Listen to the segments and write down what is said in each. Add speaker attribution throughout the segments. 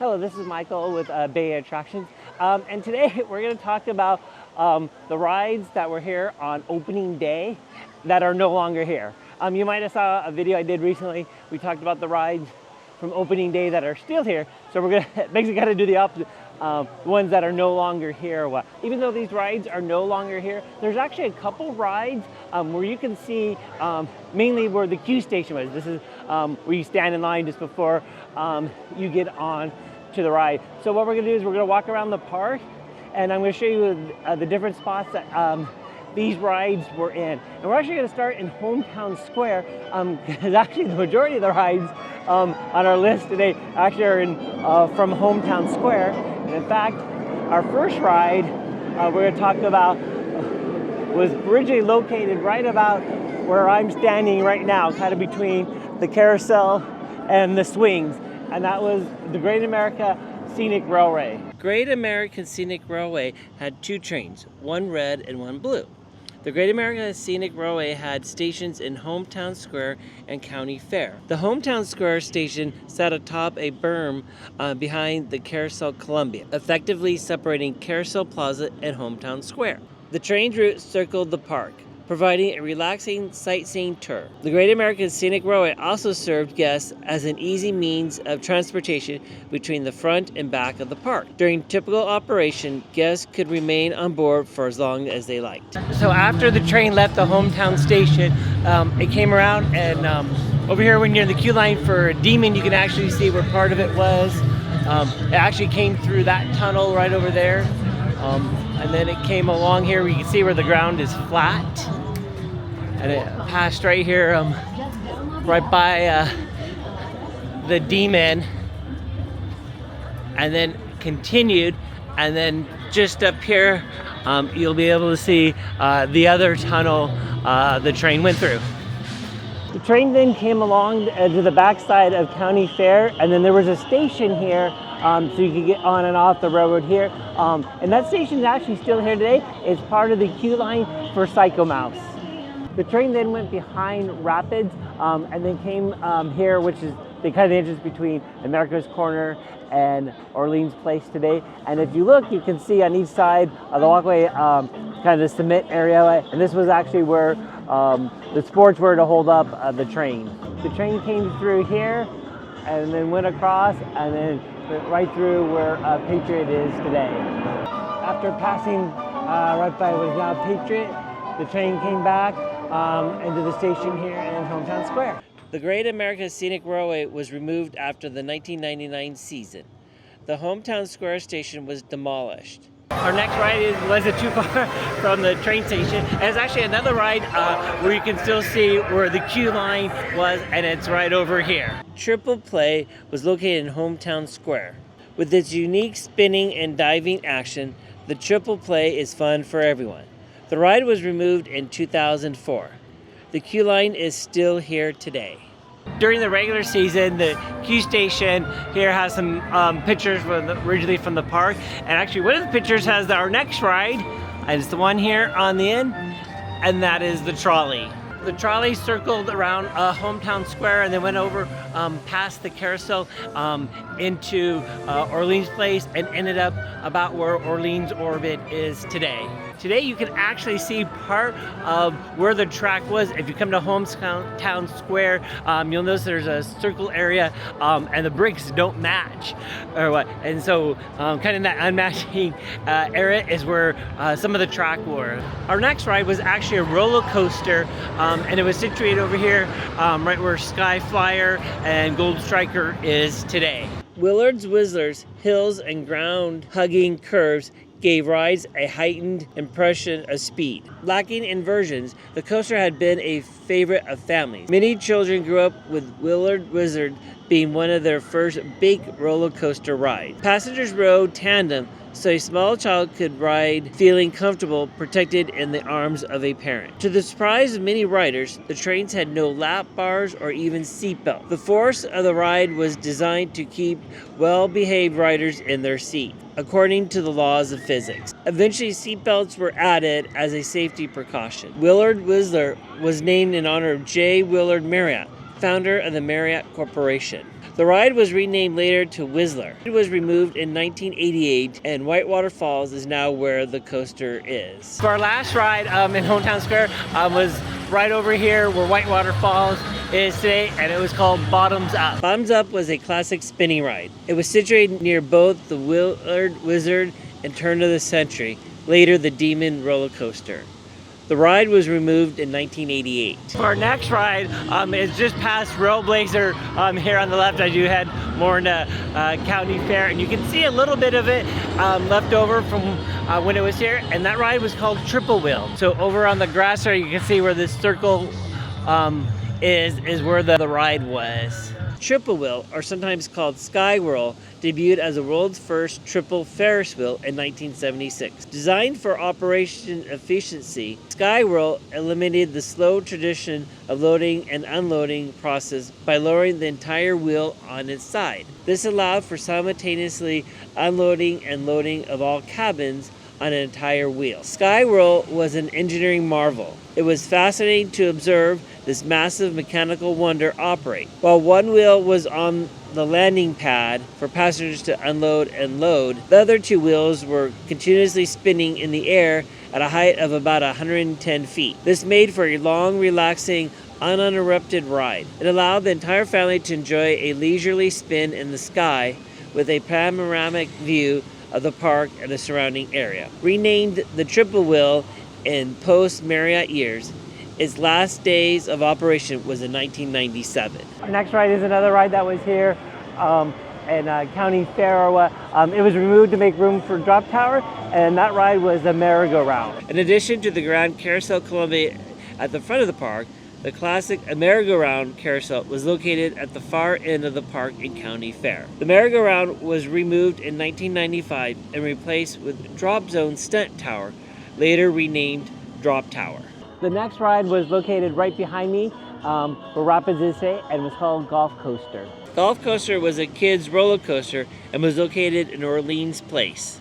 Speaker 1: Hello, this is Michael with Bay Attractions, and today we're going to talk about the rides that were here on opening day that are no longer here. You might have saw a video I did recently. We talked about the rides from opening day that are still here, so we're going to basically kind of do the opposite. The ones that are no longer here. Even though these rides are no longer here, there's actually a couple rides where you can see mainly where the queue station was. This is where you stand in line just before you get on to the ride. So what we're going to do is we're going to walk around the park, and I'm going to show you the different spots that these rides were in. And we're actually going to start in Hometown Square, because actually the majority of the rides on our list today actually are from Hometown Square. And in fact, our first ride we're going to talk about was originally located right about where I'm standing right now, kind of between the carousel and the swings. And that was the Great America Scenic Railway.
Speaker 2: Great American Scenic Railway had two trains, one red and one blue. The Great American Scenic Railway had stations in Hometown Square and County Fair. The Hometown Square station sat atop a berm behind the Carousel Columbia, effectively separating Carousel Plaza and Hometown Square. The train route circled the park, providing a relaxing sightseeing tour. The Great American Scenic Railway also served guests as an easy means of transportation between the front and back of the park. During typical operation, guests could remain on board for as long as they liked.
Speaker 1: So after the train left the Hometown station, it came around, and over here when you're in the queue line for Demon, you can actually see where part of it was. It actually came through that tunnel right over there. And then it came along here where you can see where the ground is flat. And it passed right here, right by the D-Men, and then continued, and then just up here, you'll be able to see the other tunnel the train went through. The train then came along to the backside of County Fair, and then there was a station here, so you could get on and off the railroad here. And that station is actually still here today. It's part of the queue line for Psycho Mouse. The train then went behind Rapids, and then came here, which is the kind of entrance between America's Corner and Orleans Place today. And if you look, you can see on each side of the walkway kind of the cement area, and this was actually where the sports were to hold up the train. The train came through here and then went across and then went right through where Patriot is today. After passing right by what is now Patriot, the train came back into the station here in Hometown Square.
Speaker 2: The Great American Scenic Railway was removed after the 1999 season. The Hometown Square station was demolished.
Speaker 1: Our next ride wasn't too far from the train station. There's actually another ride where you can still see where the queue line was, and it's right over here.
Speaker 2: Triple Play was located in Hometown Square. With its unique spinning and diving action, the Triple Play is fun for everyone. The ride was removed in 2004. The queue line is still here today.
Speaker 1: During the regular season, the queue station here has some pictures originally from the park. And actually one of the pictures has our next ride, and it's the one here on the end, and that is the trolley. The trolley circled around Hometown Square and then went over past the carousel into Orleans Place and ended up about where Orleans Orbit is today. Today you can actually see part of where the track was. If you come to Hometown Square, you'll notice there's a circle area and the bricks don't match or what. And so kind of that unmatching area is where some of the track were. Our next ride was actually a roller coaster, and it was situated over here right where Sky Flyer and Gold Striker is today.
Speaker 2: Wheel and The Whizzer's hills and ground-hugging curves gave rides a heightened impression of speed. Lacking inversions, the coaster had been a favorite of families. Many children grew up with Wheel and The Whizzer being one of their first big roller coaster rides. Passengers rode tandem, so a small child could ride feeling comfortable, protected in the arms of a parent. To the surprise of many riders, the trains had no lap bars or even seatbelts. The force of the ride was designed to keep well-behaved riders in their seat, according to the laws of physics. Eventually, seatbelts were added as a safety precaution. Wheel and The Whizzer was named in honor of J. Willard Marriott, founder of the Marriott Corporation. The ride was renamed later to Whizzer. It was removed in 1988, and Whitewater Falls is now where the coaster is.
Speaker 1: So our last ride in Hometown Square was right over here where Whitewater Falls is today, and it was called Bottoms Up.
Speaker 2: Bottoms Up was a classic spinning ride. It was situated near both the Wizard and Turn of the Century, later the Demon roller coaster. The ride was removed in 1988.
Speaker 1: Our next ride is just past Railblazer here on the left as you head more into County Fair, and you can see a little bit of it left over from when it was here, and that ride was called Triple Wheel. So over on the grass there, you can see where this circle is where the ride was.
Speaker 2: Triple Wheel, or sometimes called Sky Whirl, debuted as the world's first triple Ferris wheel in 1976. Designed for operation efficiency, Sky Whirl eliminated the slow tradition of loading and unloading process by lowering the entire wheel on its side. This allowed for simultaneously unloading and loading of all cabins on an entire wheel. Sky Whirl was an engineering marvel. It was fascinating to observe this massive mechanical wonder operate. While one wheel was on the landing pad for passengers to unload and load, the other two wheels were continuously spinning in the air at a height of about 110 feet. This made for a long, relaxing, uninterrupted ride. It allowed the entire family to enjoy a leisurely spin in the sky with a panoramic view of the park and the surrounding area. Renamed the Triple Wheel in post-Marriott years, its last days of operation was in 1997.
Speaker 1: Our next ride is another ride that was here in County Fair. It was removed to make room for Drop Tower, and that ride was a merry-go-round.
Speaker 2: In addition to the Grand Carousel Columbia at the front of the park, the classic merry-go-round carousel was located at the far end of the park in County Fair. The merry-go-round was removed in 1995 and replaced with Drop Zone Stunt Tower, later renamed Drop Tower.
Speaker 1: The next ride was located right behind me where Rapids is today, and was called Golf Coaster.
Speaker 2: Golf Coaster was a kid's roller coaster and was located in Orleans Place.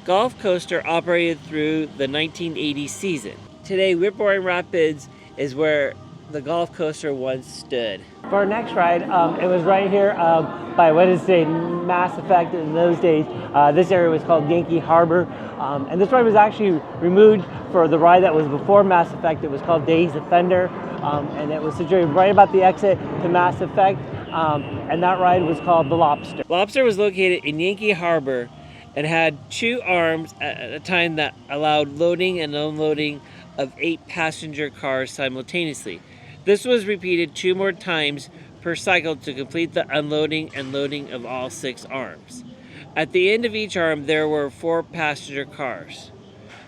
Speaker 2: Golf Coaster operated through the 1980 season. Today, Whitboard Rapids is where the golf coaster once stood.
Speaker 1: For our next ride, it was right here by what is today Mass Effect. In those days, this area was called Yankee Harbor, and this ride was actually removed for the ride that was before Mass Effect. It was called Days of Thunder, and it was situated right about the exit to Mass Effect, and that ride was called the Lobster.
Speaker 2: Lobster was located in Yankee Harbor and had two arms at a time that allowed loading and unloading of 8 passenger cars simultaneously. This was repeated 2 more times per cycle to complete the unloading and loading of all 6 arms. At the end of each arm, there were 4 passenger cars.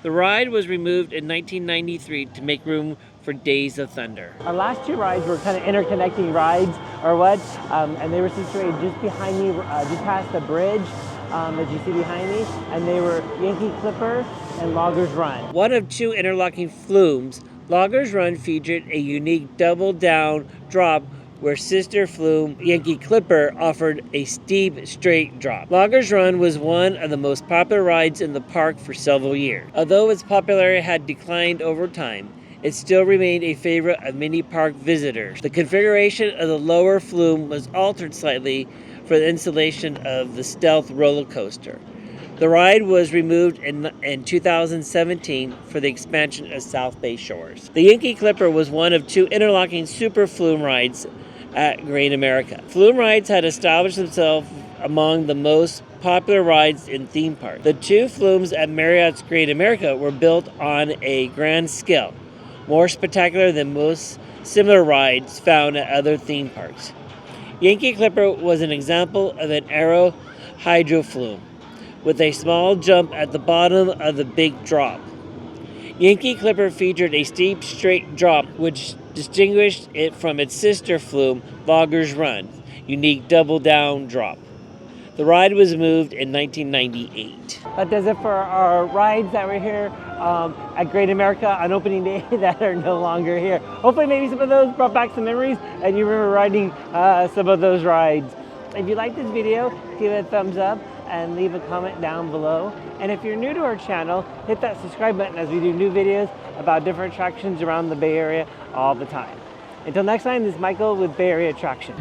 Speaker 2: The ride was removed in 1993 to make room for Days of Thunder.
Speaker 1: Our last 2 rides were kind of interconnecting rides, or what, and they were situated just behind me, just past the bridge that you see behind me, and they were Yankee Clipper and Loggers Run.
Speaker 2: One of 2 interlocking flumes, Loggers Run featured a unique double-down drop where sister flume Yankee Clipper offered a steep, straight drop. Loggers Run was one of the most popular rides in the park for several years. Although its popularity had declined over time, it still remained a favorite of many park visitors. The configuration of the lower flume was altered slightly for the installation of the Stealth roller coaster. The ride was removed in 2017 for the expansion of South Bay Shores. The Yankee Clipper was one of 2 interlocking super flume rides at Great America. Flume rides had established themselves among the most popular rides in theme parks. The 2 flumes at Marriott's Great America were built on a grand scale, more spectacular than most similar rides found at other theme parks. Yankee Clipper was an example of an aero hydro flume, with a small jump at the bottom of the big drop. Yankee Clipper featured a steep, straight drop, which distinguished it from its sister flume, Loggers Run, unique double-down drop. The ride was moved in 1998.
Speaker 1: That does it for our rides that were here at Great America on opening day that are no longer here. Hopefully maybe some of those brought back some memories and you remember riding some of those rides. If you like this video, give it a thumbs up and leave a comment down below. And if you're new to our channel, hit that subscribe button as we do new videos about different attractions around the Bay Area all the time. Until next time, this is Michael with Bay Area Attraction.